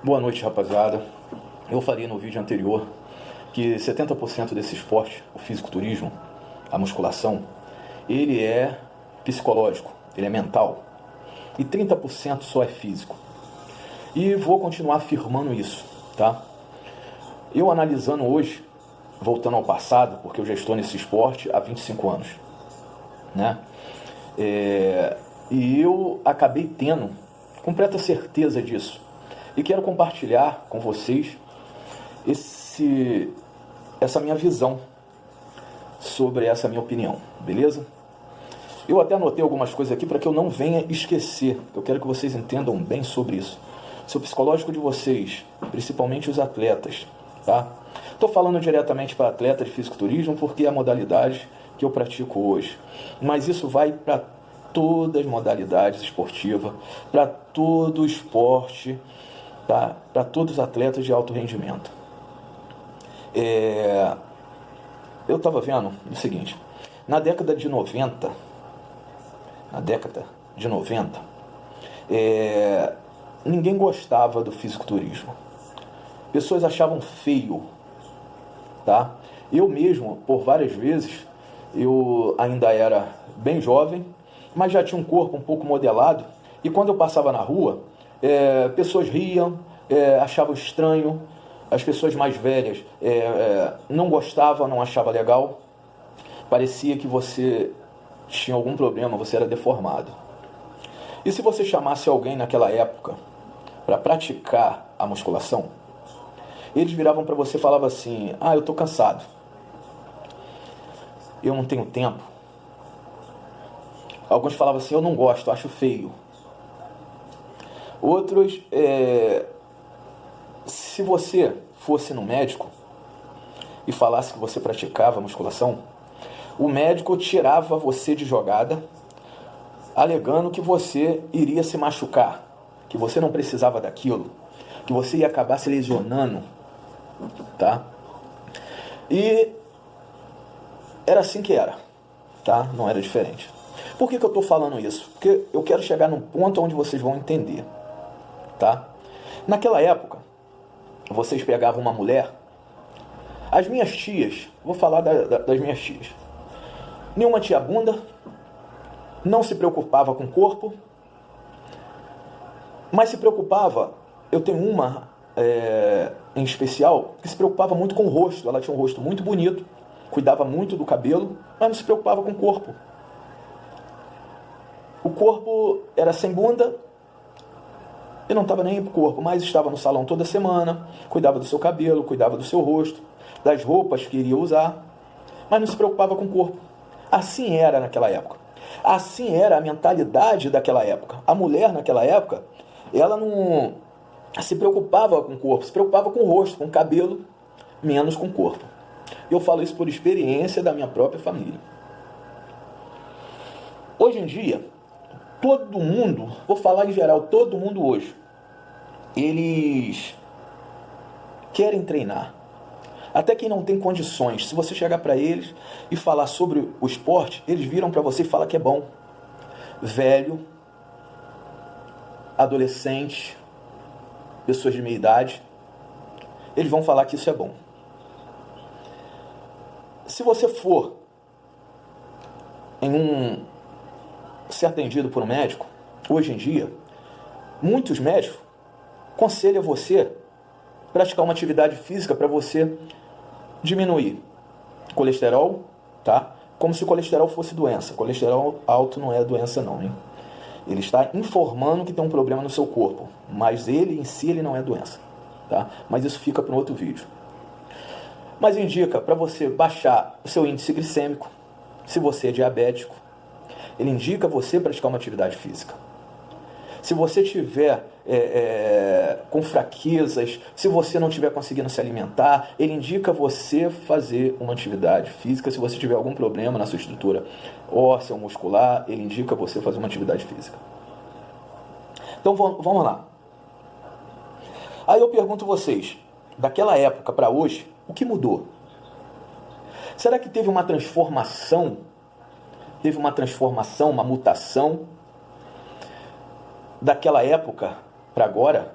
Boa noite, rapaziada. Eu falei no vídeo anterior que 70% desse esporte, o fisiculturismo, a musculação, ele é psicológico, ele é mental. E 30% só é físico. E vou continuar afirmando isso, tá? Eu analisando hoje, voltando ao passado, porque eu já estou nesse esporte há 25 anos, né? E eu acabei tendo completa certeza disso. E quero compartilhar com vocês essa minha visão sobre essa minha opinião, beleza? Eu até anotei algumas coisas aqui para que eu não venha esquecer. Eu quero que vocês entendam bem sobre isso. Se o psicológico de vocês, principalmente os atletas, tá? Estou falando diretamente para atletas de fisiculturismo porque é a modalidade que eu pratico hoje. Mas isso vai para todas as modalidades esportivas, para todo o esporte, tá? Para todos os atletas de alto rendimento. Eu estava vendo o seguinte, na década de 90, ninguém gostava do fisiculturismo. Pessoas achavam feio, tá? Eu mesmo, por várias vezes, eu ainda era bem jovem, mas já tinha um corpo um pouco modelado, e quando eu passava na rua, pessoas riam, achavam estranho, as pessoas mais velhas não gostavam, não achavam legal, parecia que você tinha algum problema, você era deformado. E se você chamasse alguém naquela época para praticar a musculação, eles viravam para você e falavam assim: ah, eu estou cansado, eu não tenho tempo. Alguns falavam assim: eu não gosto, acho feio. Outros, se você fosse no médico e falasse que você praticava musculação, o médico tirava você de jogada, alegando que você iria se machucar, que você não precisava daquilo, que você ia acabar se lesionando, tá? E era assim que era, tá? Não era diferente. Por que eu estou falando isso? Porque eu quero chegar num ponto onde vocês vão entender, tá? Naquela época, vocês pegavam uma mulher, as minhas tias, vou falar das minhas tias, nenhuma tinha bunda, não se preocupava com o corpo, mas se preocupava, eu tenho uma em especial, que se preocupava muito com o rosto. Ela tinha um rosto muito bonito, cuidava muito do cabelo, mas não se preocupava com o corpo. O corpo era sem bunda e não estava nem aí pro corpo, mas estava no salão toda semana, cuidava do seu cabelo, cuidava do seu rosto, das roupas que iria usar, mas não se preocupava com o corpo. Assim era naquela época. Assim era a mentalidade daquela época. A mulher naquela época, ela não se preocupava com o corpo, se preocupava com o rosto, com o cabelo, menos com o corpo. Eu falo isso por experiência da minha própria família. Hoje em dia, todo mundo, vou falar em geral, todo mundo hoje, eles querem treinar. Até quem não tem condições, se você chegar para eles e falar sobre o esporte, eles viram para você e falam que é bom. Velho, adolescente, pessoas de meia idade, eles vão falar que isso é bom. Se você for ser atendido por um médico, hoje em dia, muitos médicos aconselham você praticar uma atividade física para você diminuir colesterol, tá? Como se o colesterol fosse doença. Colesterol alto não é doença não, hein? Ele está informando que tem um problema no seu corpo, mas ele em si ele não é doença, tá? Mas isso fica para um outro vídeo. Mas indica para você baixar o seu índice glicêmico, se você é diabético. Ele indica você praticar uma atividade física. Se você tiver com fraquezas, se você não estiver conseguindo se alimentar, ele indica você fazer uma atividade física. Se você tiver algum problema na sua estrutura óssea ou muscular, ele indica você fazer uma atividade física. Então vamos lá. Aí eu pergunto a vocês, daquela época para hoje, o que mudou? Será que teve uma transformação? Teve uma transformação, uma mutação daquela época para agora?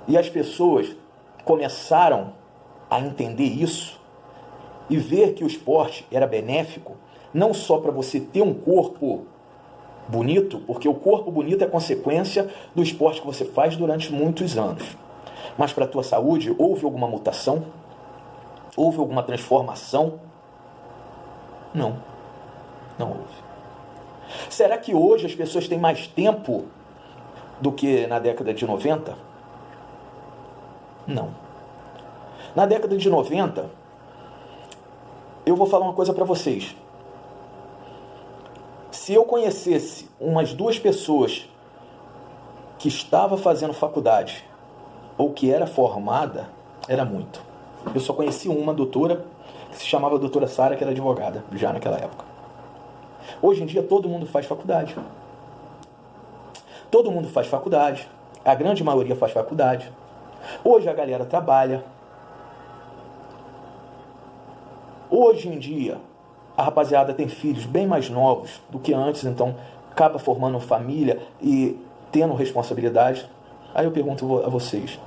E as pessoas começaram a entender isso e ver que o esporte era benéfico, não só para você ter um corpo bonito, porque o corpo bonito é consequência do esporte que você faz durante muitos anos. Mas para a tua saúde, houve alguma mutação? Houve alguma transformação? Não. Não houve. Será que hoje as pessoas têm mais tempo do que na década de 90? Não. Na década de 90, eu vou falar uma coisa para vocês. Se eu conhecesse umas 2 pessoas que estava fazendo faculdade ou que era formada, era muito. Eu só conheci uma doutora que se chamava doutora Sara, que era advogada, já naquela época. Hoje em dia todo mundo faz faculdade. Todo mundo faz faculdade. A grande maioria faz faculdade. Hoje a galera trabalha. Hoje em dia a rapaziada tem filhos bem mais novos do que antes, então acaba formando família e tendo responsabilidade. Aí eu pergunto a vocês,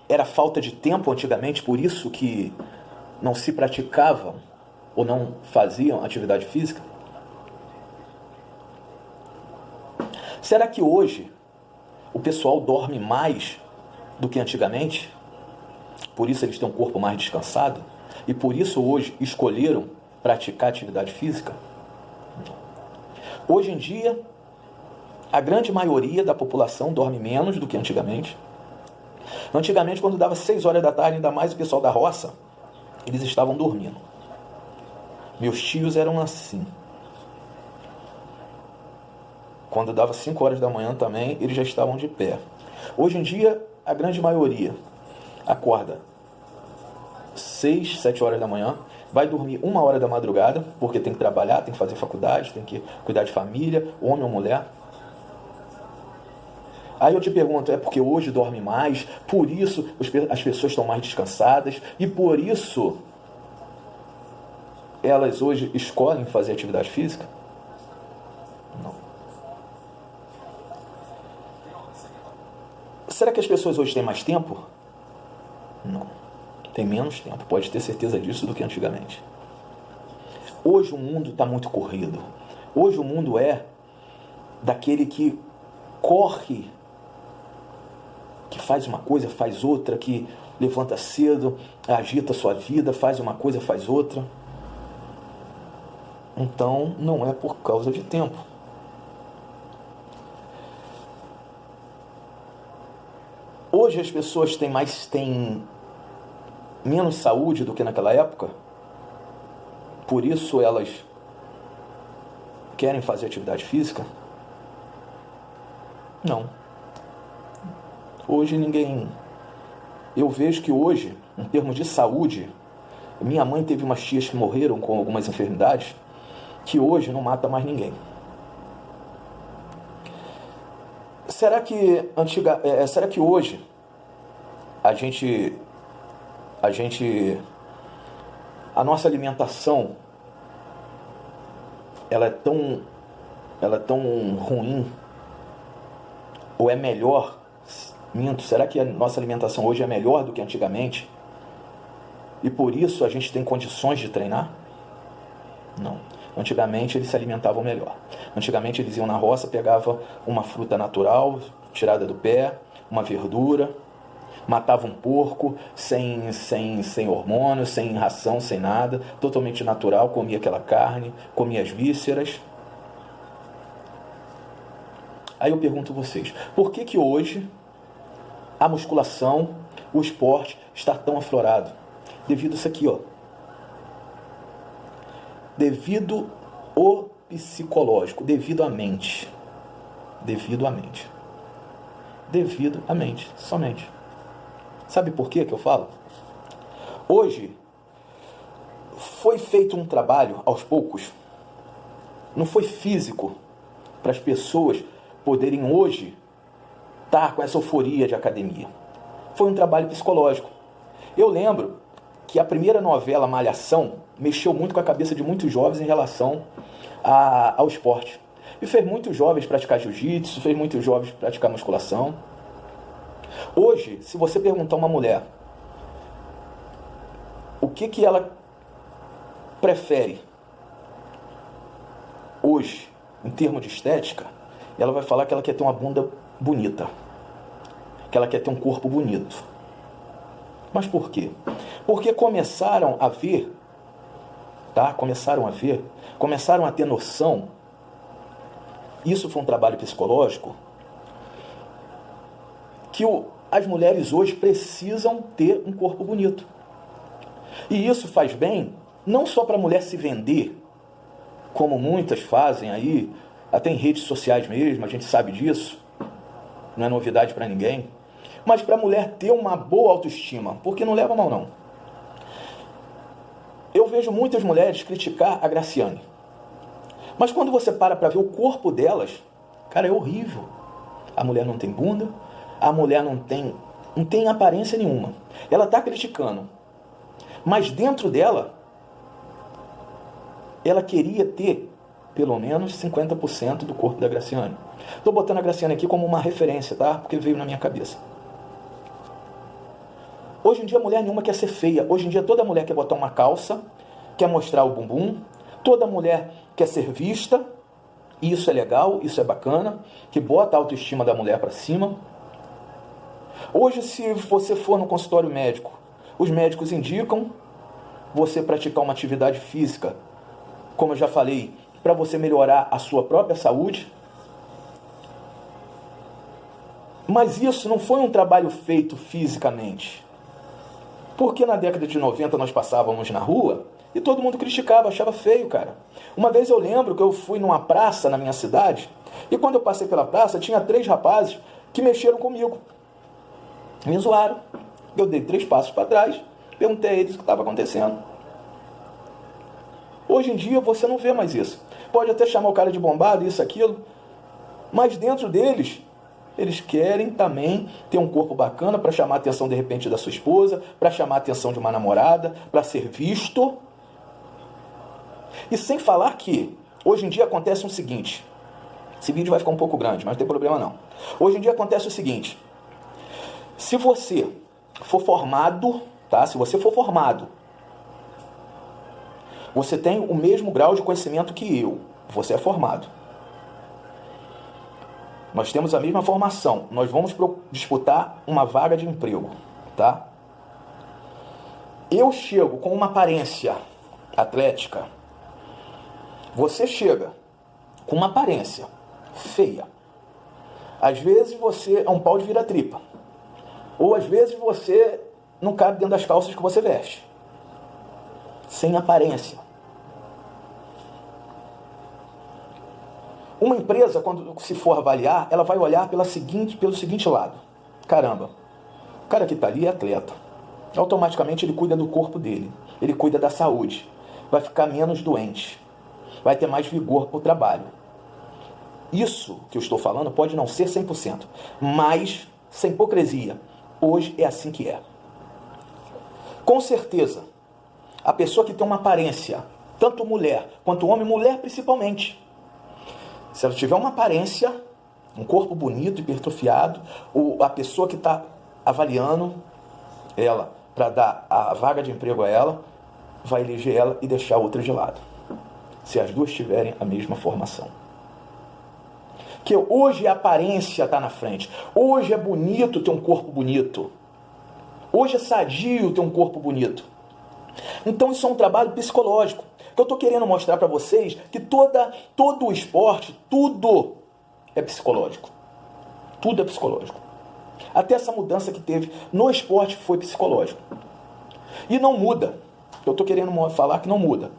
era falta de tempo antigamente, por isso que não se praticavam ou não faziam atividade física? Será que hoje o pessoal dorme mais do que antigamente? Por isso eles têm um corpo mais descansado? E por isso hoje escolheram praticar atividade física? Hoje em dia, a grande maioria da população dorme menos do que antigamente. Antigamente, quando dava 6 horas da tarde, ainda mais o pessoal da roça, eles estavam dormindo. Meus tios eram assim. Quando dava 5 horas da manhã também, eles já estavam de pé. Hoje em dia, a grande maioria acorda 6, 7 horas da manhã, vai dormir 1 hora da madrugada, porque tem que trabalhar, tem que fazer faculdade, tem que cuidar de família, homem ou mulher. Aí eu te pergunto, é porque hoje dorme mais, por isso as pessoas estão mais descansadas, e por isso elas hoje escolhem fazer atividade física? Não. Será que as pessoas hoje têm mais tempo? Não. Tem menos tempo, pode ter certeza disso, do que antigamente. Hoje o mundo está muito corrido. Hoje o mundo é daquele que corre, que faz uma coisa, faz outra, que levanta cedo, agita a sua vida, faz uma coisa, faz outra. Então não é por causa de tempo. Hoje as pessoas têm menos saúde do que naquela época, por isso elas querem fazer atividade física? Não. Hoje ninguém... Eu vejo que hoje, em termos de saúde, minha mãe teve umas tias que morreram com algumas enfermidades, que hoje não mata mais ninguém. Será que hoje a nossa alimentação ela é tão ruim, ou é melhor? Minto, será que a nossa alimentação hoje é melhor do que antigamente? E por isso a gente tem condições de treinar? Não. Antigamente eles se alimentavam melhor. Antigamente eles iam na roça, pegavam uma fruta natural, tirada do pé, uma verdura, matavam um porco, sem hormônios, sem ração, sem nada, totalmente natural, comia aquela carne, comia as vísceras. Aí eu pergunto a vocês, por que hoje a musculação, o esporte está tão aflorado? Devido a isso aqui, ó. Devido ao psicológico, devido à mente. Devido à mente. Devido à mente, somente. Sabe por que eu falo? Hoje foi feito um trabalho, aos poucos, não foi físico, para as pessoas poderem hoje estar com essa euforia de academia. Foi um trabalho psicológico. Eu lembro que a primeira novela Malhação mexeu muito com a cabeça de muitos jovens em relação ao esporte. E fez muitos jovens praticar jiu-jitsu, fez muitos jovens praticar musculação. Hoje, se você perguntar a uma mulher o que ela prefere hoje, em termos de estética, ela vai falar que ela quer ter uma bunda bonita, que ela quer ter um corpo bonito. Mas por quê? Porque começaram a ter noção, isso foi um trabalho psicológico, que as mulheres hoje precisam ter um corpo bonito. E isso faz bem, não só para a mulher se vender, como muitas fazem aí, até em redes sociais mesmo, a gente sabe disso, não é novidade para ninguém, mas para a mulher ter uma boa autoestima, porque não leva mal não. Eu vejo muitas mulheres criticar a Graciane, mas quando você para ver o corpo delas, cara, é horrível. A mulher não tem bunda, a mulher não tem aparência nenhuma. Ela está criticando, mas dentro dela, ela queria ter pelo menos 50% do corpo da Graciane. Estou botando a Graciane aqui como uma referência, tá? Porque veio na minha cabeça. Hoje em dia, mulher nenhuma quer ser feia. Hoje em dia, toda mulher quer botar uma calça, quer mostrar o bumbum. Toda mulher quer ser vista. E isso é legal, isso é bacana, que bota a autoestima da mulher para cima. Hoje, se você for no consultório médico, os médicos indicam você praticar uma atividade física, como eu já falei, para você melhorar a sua própria saúde. Mas isso não foi um trabalho feito fisicamente. Porque na década de 90 nós passávamos na rua e todo mundo criticava, achava feio, cara. Uma vez eu lembro que eu fui numa praça na minha cidade e quando eu passei pela praça tinha 3 rapazes que mexeram comigo. Me zoaram. Eu dei 3 passos para trás, perguntei a eles o que estava acontecendo. Hoje em dia você não vê mais isso. Pode até chamar o cara de bombado, isso, aquilo, mas dentro deles, eles querem também ter um corpo bacana para chamar a atenção de repente da sua esposa, para chamar a atenção de uma namorada, para ser visto. E sem falar que hoje em dia acontece o seguinte, esse vídeo vai ficar um pouco grande, mas não tem problema não. Hoje em dia acontece o seguinte, se você for formado, tá? Se você for formado, você tem o mesmo grau de conhecimento que eu. Você é formado. Nós temos a mesma formação. Nós vamos disputar uma vaga de emprego, tá? Eu chego com uma aparência atlética. Você chega com uma aparência feia. Às vezes você é um pau de vira-tripa. Ou às vezes você não cabe dentro das calças que você veste. Sem aparência. Uma empresa, quando se for avaliar, ela vai olhar pelo seguinte lado. Caramba, o cara que está ali é atleta. Automaticamente ele cuida do corpo dele. Ele cuida da saúde. Vai ficar menos doente. Vai ter mais vigor para o trabalho. Isso que eu estou falando pode não ser 100%. Mas, sem hipocrisia, hoje é assim que é. Com certeza, a pessoa que tem uma aparência, tanto mulher quanto homem, mulher principalmente, se ela tiver uma aparência, um corpo bonito, hipertrofiado, ou a pessoa que está avaliando ela para dar a vaga de emprego a ela, vai eleger ela e deixar a outra de lado. Se as duas tiverem a mesma formação. Que hoje a aparência está na frente. Hoje é bonito ter um corpo bonito. Hoje é sadio ter um corpo bonito. Então isso é um trabalho psicológico. Que eu estou querendo mostrar para vocês que todo o esporte, tudo é psicológico. Tudo é psicológico. Até essa mudança que teve no esporte foi psicológico. E não muda. Eu estou querendo falar que não muda.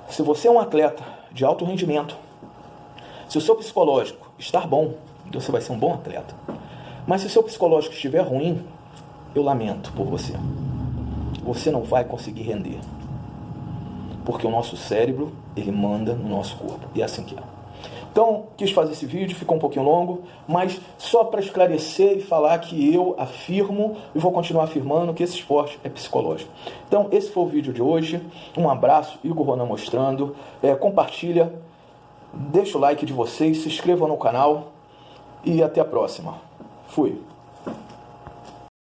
Se você é um atleta de alto rendimento, se o seu psicológico estar bom, você vai ser um bom atleta. Mas se o seu psicológico estiver ruim, eu lamento por você. Você não vai conseguir render. Porque o nosso cérebro, ele manda no nosso corpo. E é assim que é. Então, quis fazer esse vídeo, ficou um pouquinho longo, mas só para esclarecer e falar que eu afirmo e vou continuar afirmando que esse esporte é psicológico. Então, esse foi o vídeo de hoje. Um abraço, Igor Ronan mostrando. Compartilha, deixa o like de vocês, se inscrevam no canal e até a próxima. Fui.